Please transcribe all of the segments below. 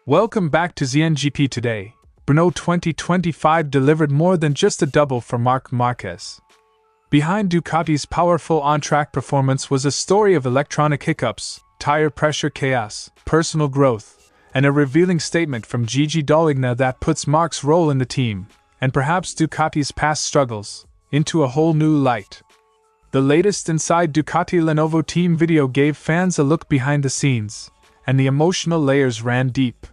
Welcome back to ZNGP Today. Brno 2025 delivered more than just a double for Marc Márquez. Behind Ducati's powerful on-track performance was a story of electronic hiccups, tire pressure chaos, personal growth, and a revealing statement from Gigi Dall'Igna that puts Marc's role in the team, and perhaps Ducati's past struggles, into a whole new light. The latest Inside Ducati Lenovo Team video gave fans a look behind the scenes, and the emotional layers ran deep.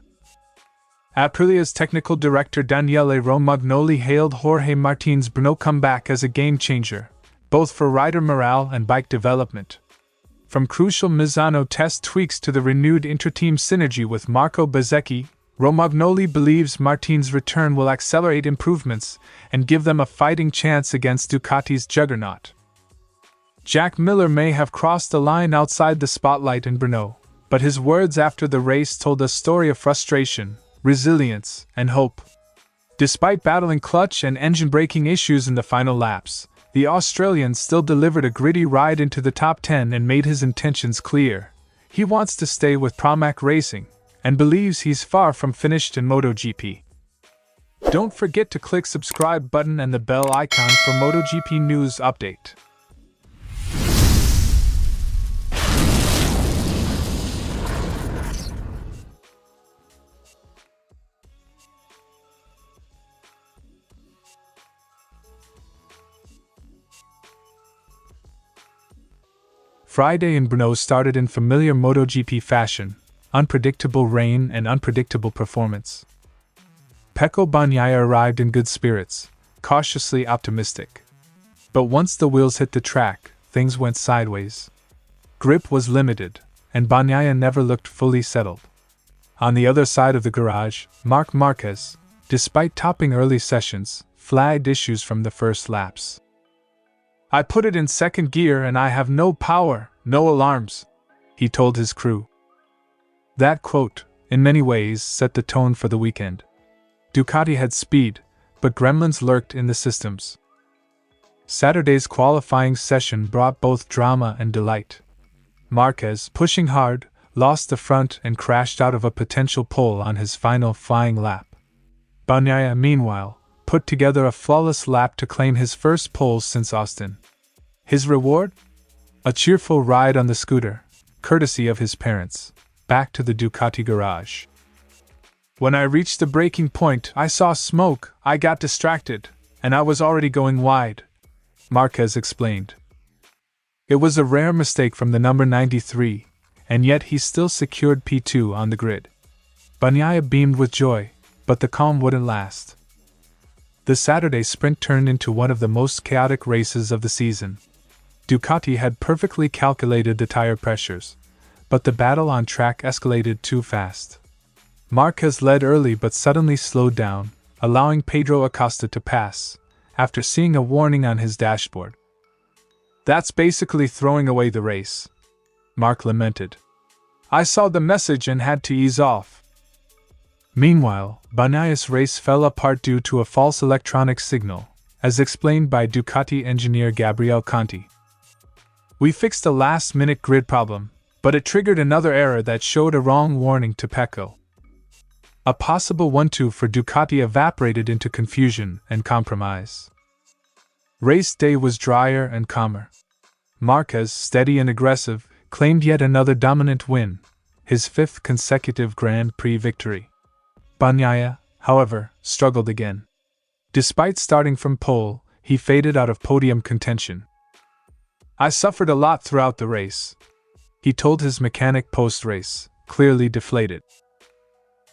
Aprilia's technical director Daniele Romagnoli hailed Jorge Martin's Brno comeback as a game-changer, both for rider morale and bike development. From crucial Misano test tweaks to the renewed intra-team synergy with Marco Bezzecchi, Romagnoli believes Martin's return will accelerate improvements and give them a fighting chance against Ducati's juggernaut. Jack Miller may have crossed the line outside the spotlight in Brno, but his words after the race told a story of frustration, resilience, and hope. Despite battling clutch and engine braking issues in the final laps, the Australian still delivered a gritty ride into the top 10 and made his intentions clear. He wants to stay with Pramac Racing, and believes he's far from finished in MotoGP. Don't forget to click subscribe button and the bell icon for MotoGP news update. Friday in Brno started in familiar MotoGP fashion, unpredictable rain and unpredictable performance. Pecco Bagnaia arrived in good spirits, cautiously optimistic. But once the wheels hit the track, things went sideways. Grip was limited, and Bagnaia never looked fully settled. On the other side of the garage, Marc Márquez, despite topping early sessions, flagged issues from the first laps. "I put it in second gear and I have no power, no alarms," he told his crew. That quote, in many ways, set the tone for the weekend. Ducati had speed, but gremlins lurked in the systems. Saturday's qualifying session brought both drama and delight. Marquez, pushing hard, lost the front and crashed out of a potential pole on his final flying lap. Bagnaia, meanwhile, put together a flawless lap to claim his first pole since Austin. His reward? A cheerful ride on the scooter, courtesy of his parents, back to the Ducati garage. "When I reached the braking point, I saw smoke, I got distracted, and I was already going wide," Marquez explained. It was a rare mistake from the number 93, and yet he still secured P2 on the grid. Bagnaia beamed with joy, but the calm wouldn't last. The Saturday sprint turned into one of the most chaotic races of the season. Ducati had perfectly calculated the tire pressures, but the battle on track escalated too fast. Marquez led early but suddenly slowed down, allowing Pedro Acosta to pass, after seeing a warning on his dashboard. "That's basically throwing away the race," Marc lamented. "I saw the message and had to ease off." Meanwhile, Bagnaia's race fell apart due to a false electronic signal, as explained by Ducati engineer Gabriele Conti. "We fixed a last-minute grid problem, but it triggered another error that showed a wrong warning to Pecco." A possible 1-2 for Ducati evaporated into confusion and compromise. Race day was drier and calmer. Marquez, steady and aggressive, claimed yet another dominant win, his 5th consecutive Grand Prix victory. Bagnaia, however, struggled again. Despite starting from pole, he faded out of podium contention. "I suffered a lot throughout the race," he told his mechanic post-race, clearly deflated.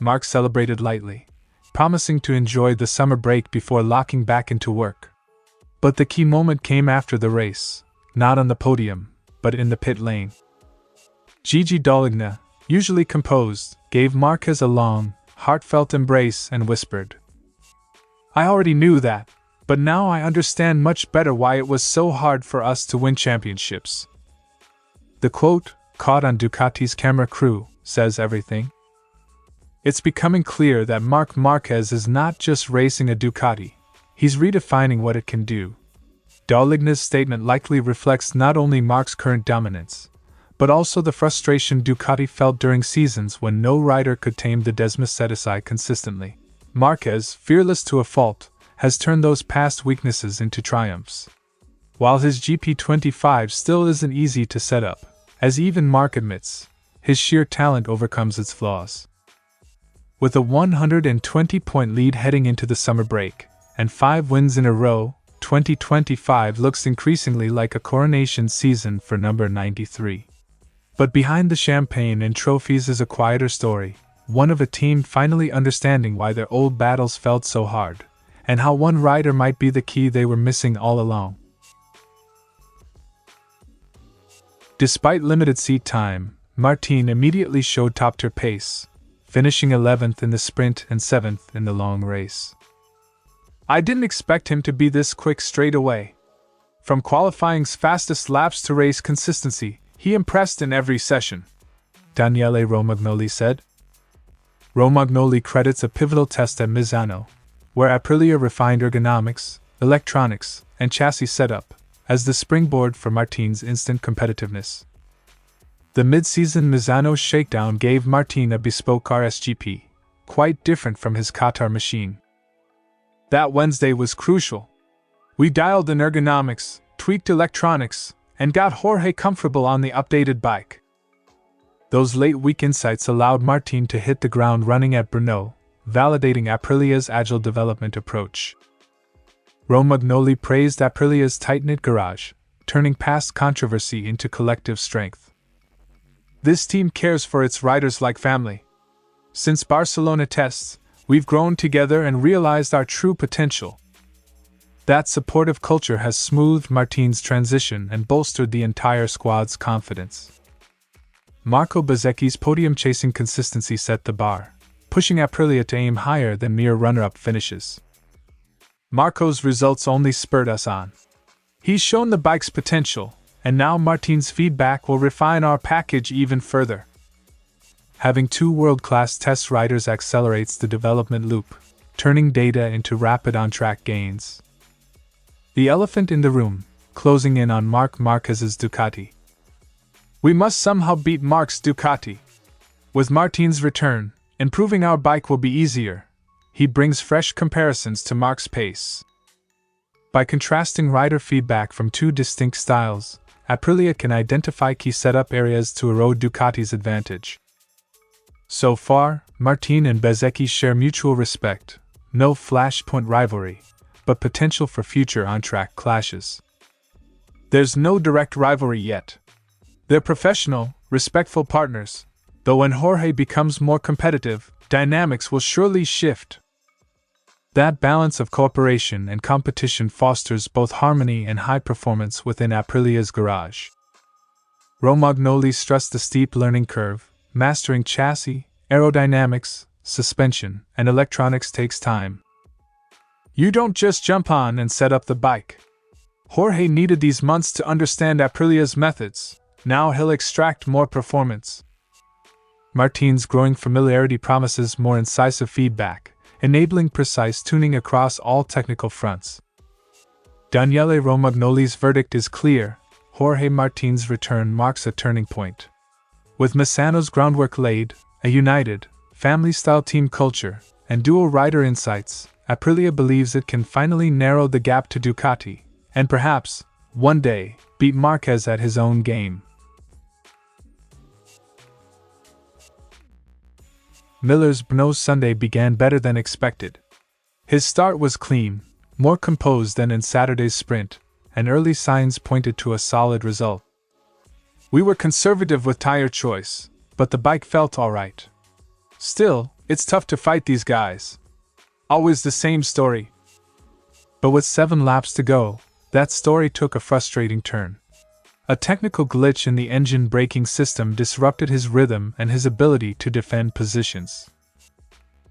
Marc celebrated lightly, promising to enjoy the summer break before locking back into work. But the key moment came after the race, not on the podium, but in the pit lane. Gigi Dall'Igna, usually composed, gave Marquez a long, heartfelt embrace and whispered, "I already knew that, but now I understand much better why it was so hard for us to win championships." The quote, caught on Ducati's camera crew, says everything. It's becoming clear that Marc Márquez is not just racing a Ducati, he's redefining what it can do. Dall'Igna's statement likely reflects not only Marc's current dominance, but also the frustration Ducati felt during seasons when no rider could tame the Desmosedici consistently. Marquez, fearless to a fault, has turned those past weaknesses into triumphs. While his GP25 still isn't easy to set up, as even Marc admits, his sheer talent overcomes its flaws. With a 120-point lead heading into the summer break, and 5 wins in a row, 2025 looks increasingly like a coronation season for number 93. But behind the champagne and trophies is a quieter story, one of a team finally understanding why their old battles felt so hard, and how one rider might be the key they were missing all along. Despite limited seat time, Martín immediately showed top-tier pace, finishing 11th in the sprint and 7th in the long race. I didn't expect him to be this quick straight away. From qualifying's fastest laps to race consistency, he impressed in every session, Daniele Romagnoli said. Romagnoli credits a pivotal test at Misano, where Aprilia refined ergonomics, electronics, and chassis setup as the springboard for Martín's instant competitiveness. The mid-season Misano shakedown gave Martín a bespoke RSGP, quite different from his Qatar machine. That Wednesday was crucial. We dialed in ergonomics, tweaked electronics, and got Jorge comfortable on the updated bike. Those late-week insights allowed Martín to hit the ground running at Brno, validating Aprilia's agile development approach. Romagnoli praised Aprilia's tight-knit garage, turning past controversy into collective strength. This team cares for its riders like family. Since Barcelona tests, we've grown together and realized our true potential. That supportive culture has smoothed Martín's transition and bolstered the entire squad's confidence. Marco Bezzecchi's podium-chasing consistency set the bar, pushing Aprilia to aim higher than mere runner-up finishes. Marco's results only spurred us on. He's shown the bike's potential, and now Martín's feedback will refine our package even further. Having 2 world-class test riders accelerates the development loop, turning data into rapid on-track gains. The elephant in the room, closing in on Marc Márquez's Ducati. We must somehow beat Marc's Ducati. With Martín's return, improving our bike will be easier. He brings fresh comparisons to Marc's pace. By contrasting rider feedback from 2 distinct styles, Aprilia can identify key setup areas to erode Ducati's advantage. So far, Martín and Bezzecchi share mutual respect, no flashpoint rivalry, but potential for future on-track clashes. There's no direct rivalry yet. They're professional, respectful partners, though when Jorge becomes more competitive, dynamics will surely shift. That balance of cooperation and competition fosters both harmony and high performance within Aprilia's garage. Romagnoli stressed the steep learning curve. Mastering chassis, aerodynamics, suspension, and electronics takes time. You don't just jump on and set up the bike. Jorge needed these months to understand Aprilia's methods. Now he'll extract more performance. Martín's growing familiarity promises more incisive feedback, enabling precise tuning across all technical fronts. Daniele Romagnoli's verdict is clear: Jorge Martín's return marks a turning point. With Misano's groundwork laid, a united, family-style team culture, and dual rider insights, Aprilia believes it can finally narrow the gap to Ducati, and perhaps, one day, beat Marquez at his own game. Miller's Brno Sunday began better than expected. His start was clean, more composed than in Saturday's sprint, and early signs pointed to a solid result. We were conservative with tire choice, but the bike felt alright. Still, it's tough to fight these guys. Always the same story. But with 7 laps to go, that story took a frustrating turn. A technical glitch in the engine braking system disrupted his rhythm and his ability to defend positions.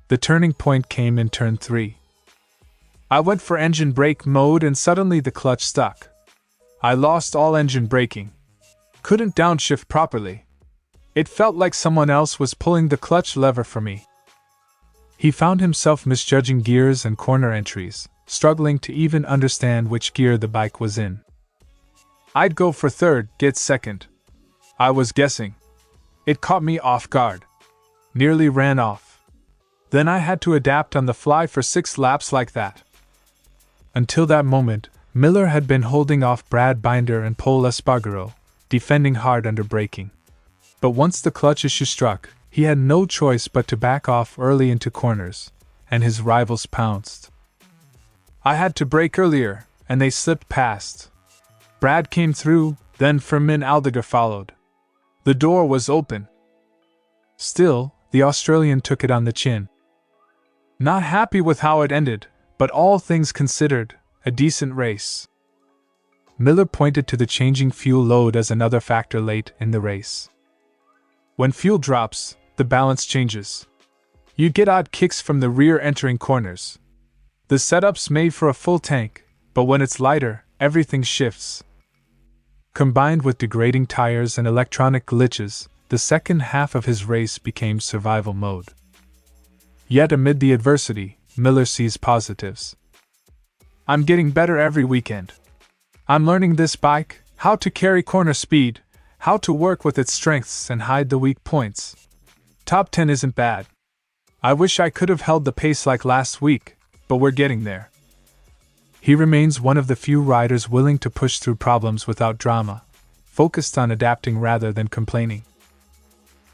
The turning point came in turn 3. I went for engine brake mode and suddenly the clutch stuck. I lost all engine braking. Couldn't downshift properly. It felt like someone else was pulling the clutch lever for me. He found himself misjudging gears and corner entries, struggling to even understand which gear the bike was in. I'd go for third, get second. I was guessing. It caught me off guard. Nearly ran off. Then I had to adapt on the fly for 6 laps like that. Until that moment, Miller had been holding off Brad Binder and Pol Espargaro, defending hard under braking. But once the clutch issue struck, he had no choice but to back off early into corners, and his rivals pounced. I had to brake earlier, and they slipped past. Brad came through, then Fermin Aldegar followed. The door was open. Still, the Australian took it on the chin. Not happy with how it ended, but all things considered, a decent race. Miller pointed to the changing fuel load as another factor late in the race. When fuel drops, the balance changes. You get odd kicks from the rear entering corners. The setup's made for a full tank, but when it's lighter, everything shifts. Combined with degrading tires and electronic glitches, the second half of his race became survival mode. Yet amid the adversity, Miller sees positives. I'm getting better every weekend. I'm learning this bike, how to carry corner speed, how to work with its strengths and hide the weak points. Top 10 isn't bad. I wish I could have held the pace like last week, but we're getting there. He remains one of the few riders willing to push through problems without drama, focused on adapting rather than complaining.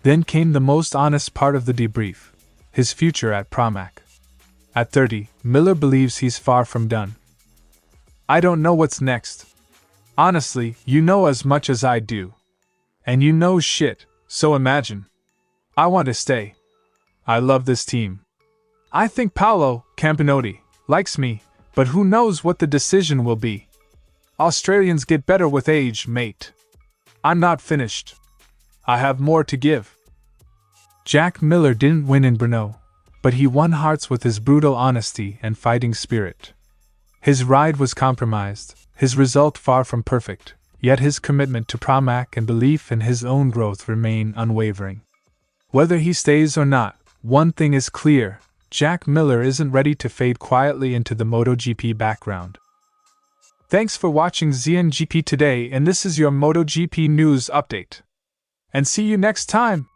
Then came the most honest part of the debrief, his future at Pramac. At 30, Miller believes he's far from done. I don't know what's next. Honestly, you know as much as I do. And you know shit, so imagine. I want to stay. I love this team. I think Paolo Campinotti likes me, but who knows what the decision will be. Australians get better with age, mate. I'm not finished. I have more to give. Jack Miller didn't win in Brno, but he won hearts with his brutal honesty and fighting spirit. His ride was compromised, his result far from perfect, yet his commitment to Pramac and belief in his own growth remain unwavering. Whether he stays or not, one thing is clear: Jack Miller isn't ready to fade quietly into the MotoGP background. Thanks for watching ZNGP Today, and this is your MotoGP news update. And see you next time!